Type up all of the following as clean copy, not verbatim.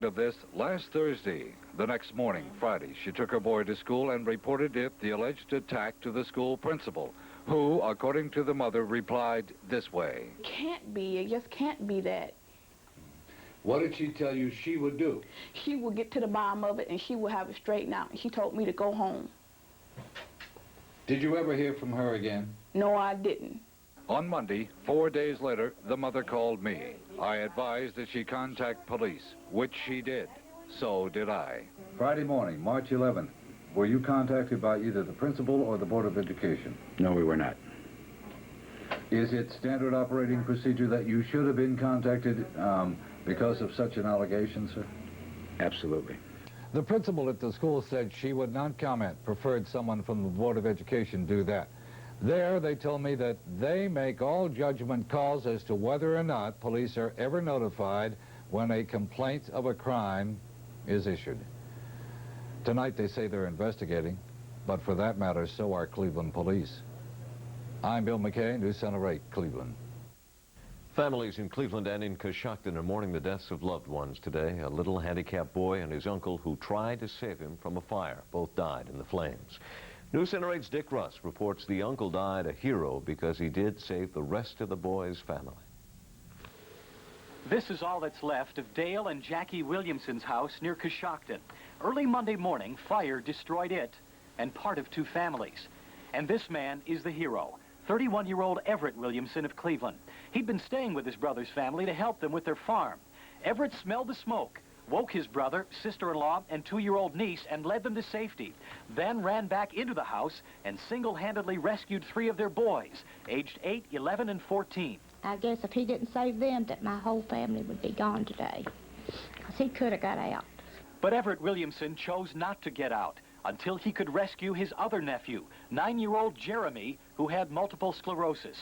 Of this last Thursday. The next morning, Friday, she took her boy to school and reported it the alleged attack to the school principal, who, according to the mother, replied this way. Can't be. It just can't be that. What did she tell you she would do? She would get to the bottom of it and she would have it straightened out. She told me to go home. Did you ever hear from her again? No, I didn't. On Monday, 4 days later, the mother called me. I advised that she contact police, which she did. So did I. Friday morning, March 11th, were you contacted by either the principal or the Board of Education? No, we were not. Is it standard operating procedure that you should have been contacted because of such an allegation, sir? Absolutely. The principal at the school said she would not comment, preferred someone from the Board of Education do that. There, they told me that they make all judgment calls as to whether or not police are ever notified when a complaint of a crime is issued. Tonight, they say they're investigating, but for that matter, so are Cleveland police. I'm Bill McKay, News Center 8, Cleveland. Families in Cleveland and in Coshocton are mourning the deaths of loved ones today. A little handicapped boy and his uncle who tried to save him from a fire. Both died in the flames. News Center 8's Dick Russ reports the uncle died a hero because he did save the rest of the boy's family. This is all that's left of Dale and Jackie Williamson's house near Coshocton. Early Monday morning, fire destroyed it and part of two families. And this man is the hero, 31-year-old Everett Williamson of Cleveland. He'd been staying with his brother's family to help them with their farm. Everett smelled the smoke, woke his brother, sister-in-law, and 2-year-old niece and led them to safety. Then ran back into the house and single-handedly rescued 3 of their boys, aged 8, 11, and 14. I guess if he didn't save them, that my whole family would be gone today, because he could have got out. But Everett Williamson chose not to get out until he could rescue his other nephew, 9-year-old Jeremy, who had multiple sclerosis.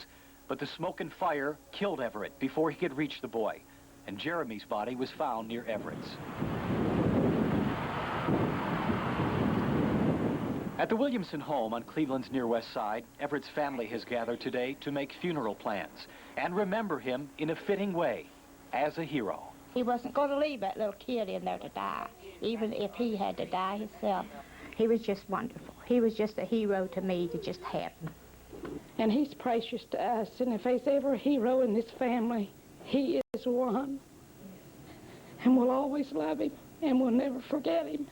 But the smoke and fire killed Everett before he could reach the boy, and Jeremy's body was found near Everett's. At the Williamson home on Cleveland's near west side, Everett's family has gathered today to make funeral plans and remember him in a fitting way, as a hero. He wasn't going to leave that little kid in there to die, even if he had to die himself. He was just wonderful. He was just a hero to me to just have him. And he's precious to us, and if there's ever a hero in this family, he is one. And we'll always love him, and we'll never forget him.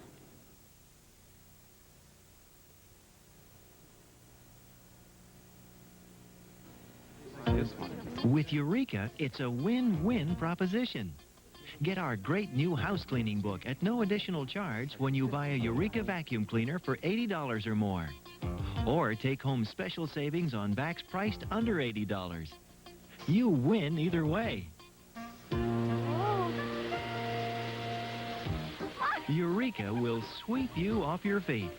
With Eureka, it's a win-win proposition. Get our great new house cleaning book at no additional charge when you buy a Eureka vacuum cleaner for $80 or more. Or take home special savings on vacs priced under $80. You win either way. Eureka will sweep you off your feet.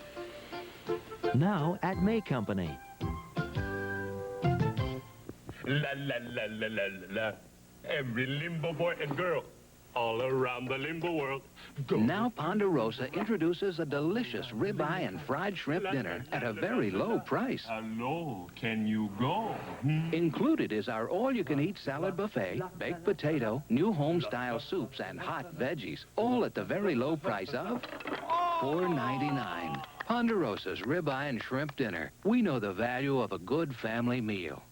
Now at May Company. La la la la la la. Every limbo boy and girl all around the limbo world. Go. Now Ponderosa introduces a delicious ribeye and fried shrimp dinner at a very low price. Hello, can you go? Included is our all-you-can-eat salad buffet, baked potato, new home-style soups, and hot veggies, all at the very low price of $4.99. Ponderosa's ribeye and shrimp dinner. We know the value of a good family meal.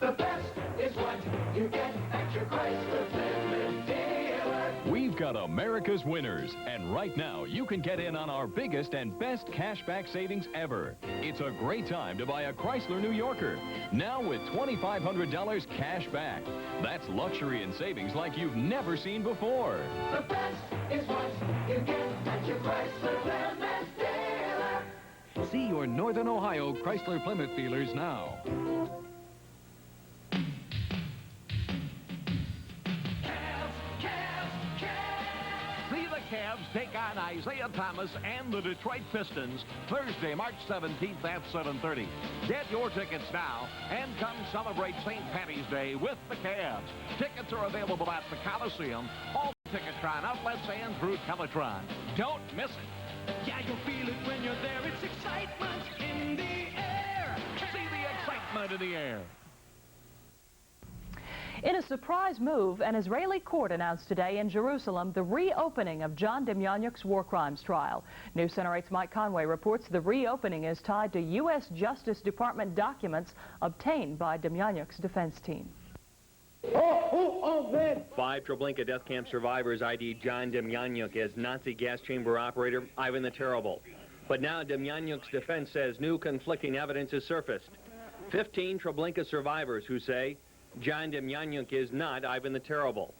The best is what you get at your Chrysler Plymouth dealer. We've got America's winners, and right now you can get in on our biggest and best cashback savings ever. It's a great time to buy a Chrysler New Yorker, now with $2,500 cash back. That's luxury and savings like you've never seen before. The best is what you get at your Chrysler Plymouth dealer. See your Northern Ohio Chrysler Plymouth dealers now. Cavs take on Isaiah Thomas and the Detroit Pistons Thursday, March 17th at 7:30. Get your tickets now and come celebrate St. Patty's Day with the Cavs. Tickets are available at the Coliseum, all Ticketron outlets, and through Teletron. Don't miss it. Yeah, you'll feel it when you're there. It's excitement in the air. See the excitement in the air. In a surprise move, an Israeli court announced today in Jerusalem the reopening of John Demyanjuk's war crimes trial. News Center 8's Mike Conway reports the reopening is tied to U.S. Justice Department documents obtained by Demyanjuk's defense team. 5 Treblinka death camp survivors ID'd John Demyanjuk as Nazi gas chamber operator Ivan the Terrible. But now Demyanjuk's defense says new conflicting evidence has surfaced. 15 Treblinka survivors who say John Demyanjuk is not Ivan the Terrible.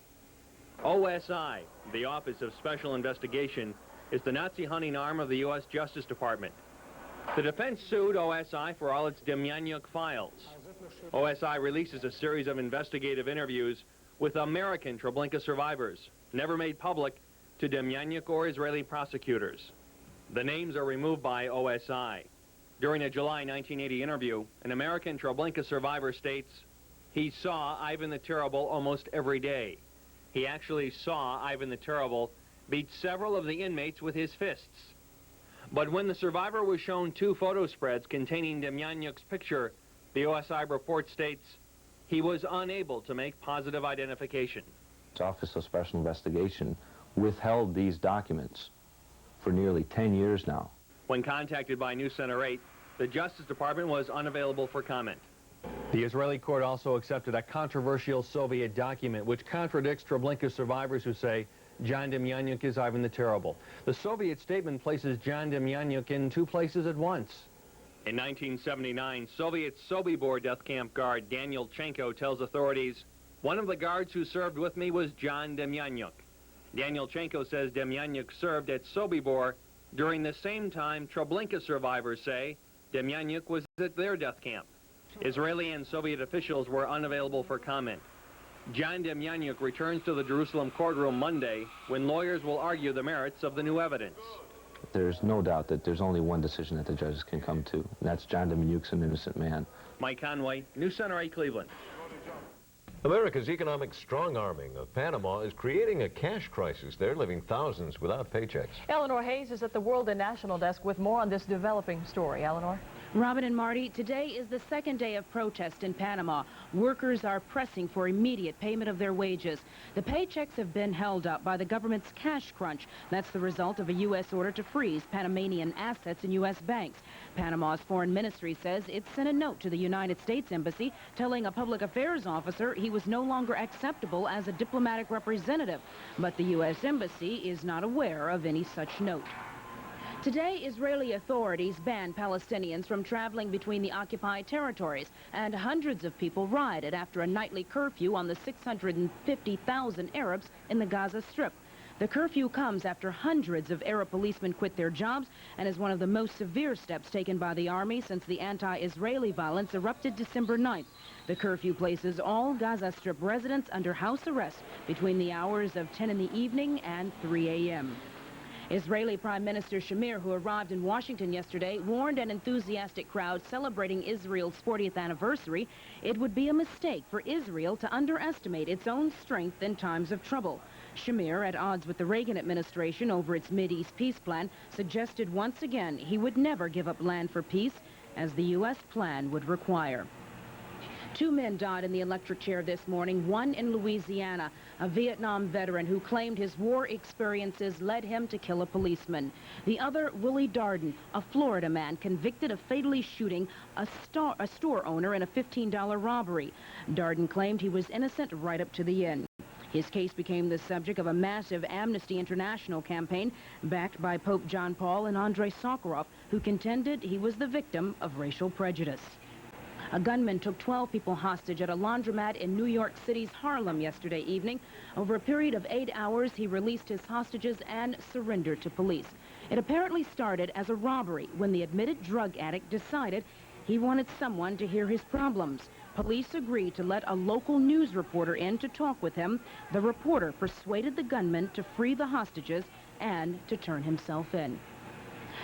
OSI, the Office of Special Investigation, is the Nazi hunting arm of the U.S. Justice Department. The defense sued OSI for all its Demyanjuk files. OSI releases a series of investigative interviews with American Treblinka survivors, never made public to Demyanjuk or Israeli prosecutors. The names are removed by OSI. During a July 1980 interview, an American Treblinka survivor states he saw Ivan the Terrible almost every day. He actually saw Ivan the Terrible beat several of the inmates with his fists. But when the survivor was shown 2 photo spreads containing Demyanjuk's picture, the OSI report states he was unable to make positive identification. The Office of Special Investigation withheld these documents for nearly 10 years now. When contacted by News Center 8, the Justice Department was unavailable for comment. The Israeli court also accepted a controversial Soviet document which contradicts Treblinka survivors who say John Demyanjuk is Ivan the Terrible. The Soviet statement places John Demyanjuk in 2 places at once. In 1979, Soviet Sobibor death camp guard Daniel Chenko tells authorities, one of the guards who served with me was John Demyanjuk. Daniel Chenko says Demyanjuk served at Sobibor during the same time Treblinka survivors say Demyanjuk was at their death camp. Israeli and Soviet officials were unavailable for comment. John Demyanjuk returns to the Jerusalem courtroom Monday when lawyers will argue the merits of the new evidence. There's no doubt that there's only one decision that the judges can come to, and that's John Demyanjuk's an innocent man. Mike Conway, News Center 8, Cleveland. America's economic strong-arming of Panama is creating a cash crisis there, leaving thousands without paychecks. Eleanor Hayes is at the World and National Desk with more on this developing story. Eleanor? Robin and Marty, today is the 2nd day of protest in Panama. Workers are pressing for immediate payment of their wages. The paychecks have been held up by the government's cash crunch. That's the result of a U.S. order to freeze Panamanian assets in U.S. banks. Panama's foreign ministry says it sent a note to the United States Embassy telling a public affairs officer he was no longer acceptable as a diplomatic representative. But the U.S. Embassy is not aware of any such note. Today, Israeli authorities banned Palestinians from traveling between the occupied territories, and hundreds of people rioted after a nightly curfew on the 650,000 Arabs in the Gaza Strip. The curfew comes after hundreds of Arab policemen quit their jobs and is one of the most severe steps taken by the army since the anti-Israeli violence erupted December 9th. The curfew places all Gaza Strip residents under house arrest between the hours of 10 in the evening and 3 a.m. Israeli Prime Minister Shamir, who arrived in Washington yesterday, warned an enthusiastic crowd celebrating Israel's 40th anniversary it would be a mistake for Israel to underestimate its own strength in times of trouble. Shamir, at odds with the Reagan administration over its Mideast peace plan, suggested once again he would never give up land for peace, as the U.S. plan would require. 2 men died in the electric chair this morning, one in Louisiana, a Vietnam veteran who claimed his war experiences led him to kill a policeman. The other, Willie Darden, a Florida man convicted of fatally shooting a store owner in a $15 robbery. Darden claimed he was innocent right up to the end. His case became the subject of a massive Amnesty International campaign backed by Pope John Paul and Andrei Sakharov, who contended he was the victim of racial prejudice. A gunman took 12 people hostage at a laundromat in New York City's Harlem yesterday evening. Over a period of 8 hours, he released his hostages and surrendered to police. It apparently started as a robbery when the admitted drug addict decided he wanted someone to hear his problems. Police agreed to let a local news reporter in to talk with him. The reporter persuaded the gunman to free the hostages and to turn himself in.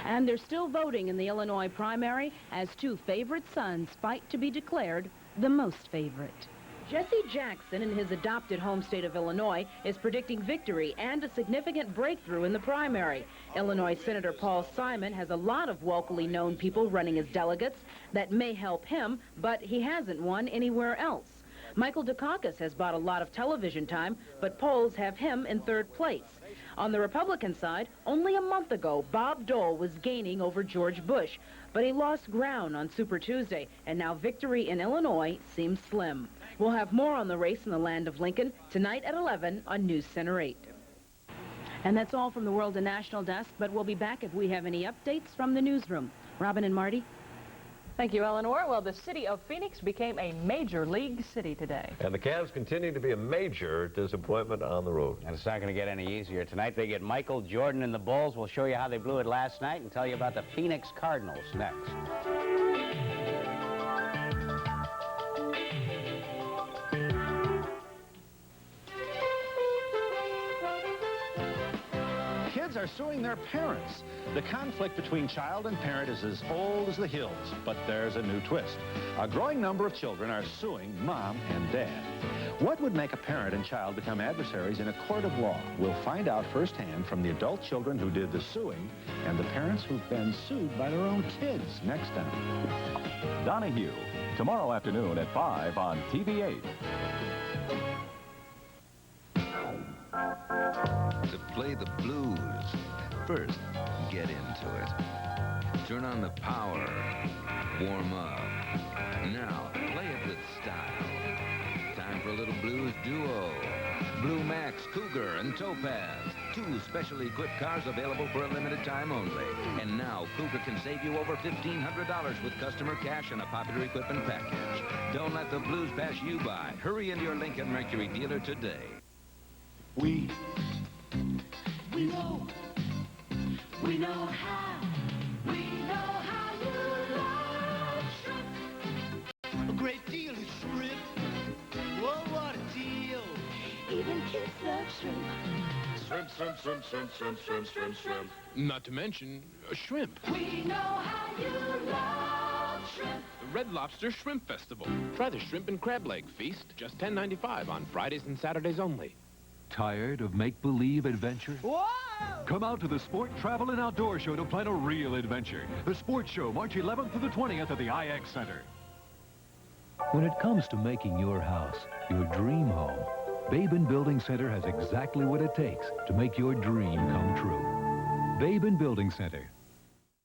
And they're still voting in the Illinois primary as 2 favorite sons fight to be declared the most favorite. Jesse Jackson, in his adopted home state of Illinois, is predicting victory and a significant breakthrough in the primary. Illinois Senator Paul Simon has a lot of locally known people running as delegates. That may help him, but he hasn't won anywhere else. Michael Dukakis has bought a lot of television time, but polls have him in third place. On the Republican side, only a month ago, Bob Dole was gaining over George Bush, but he lost ground on Super Tuesday, and now victory in Illinois seems slim. We'll have more on the race in the land of Lincoln tonight at 11 on News Center 8. And that's all from the World and National Desk, but we'll be back if we have any updates from the newsroom. Robin and Marty? Thank you, Eleanor. Well, the city of Phoenix became a major league city today. And the Cavs continue to be a major disappointment on the road. And it's not going to get any easier. Tonight they get Michael Jordan and the Bulls. We'll show you how they blew it last night and tell you about the Phoenix Cardinals next. Kids are suing their parents. The conflict between child and parent is as old as the hills, but there's a new twist. A growing number of children are suing mom and dad. What would make a parent and child become adversaries in a court of law? We'll find out firsthand from the adult children who did the suing and the parents who've been sued by their own kids next time. Donahue, tomorrow afternoon at 5 on TV8. To play the blues, first, get into it. Turn on the power. Warm up. Now, play it with style. Time for a little blues duo. Blue Max, Cougar, and Topaz. 2 specially equipped cars available for a limited time only. And now, Cougar can save you over $1,500 with customer cash and a popular equipment package. Don't let the blues pass you by. Hurry into your Lincoln Mercury dealer today. We know how you love shrimp. A great deal of shrimp. Whoa, what a deal. Even kids love shrimp. Shrimp, shrimp, shrimp, shrimp, shrimp, shrimp, shrimp, shrimp. Not to mention shrimp. We know how you love shrimp. The Red Lobster Shrimp Festival. Try the shrimp and crab leg feast, just $10.95 on Fridays and Saturdays only. Tired of make-believe adventure? Whoa! Come out to the Sport, Travel, and Outdoor Show to plan a real adventure. The Sports Show, March 11th to the 20th at the IX Center. When it comes to making your house your dream home, Babin Building Center has exactly what it takes to make your dream come true. Babin Building Center,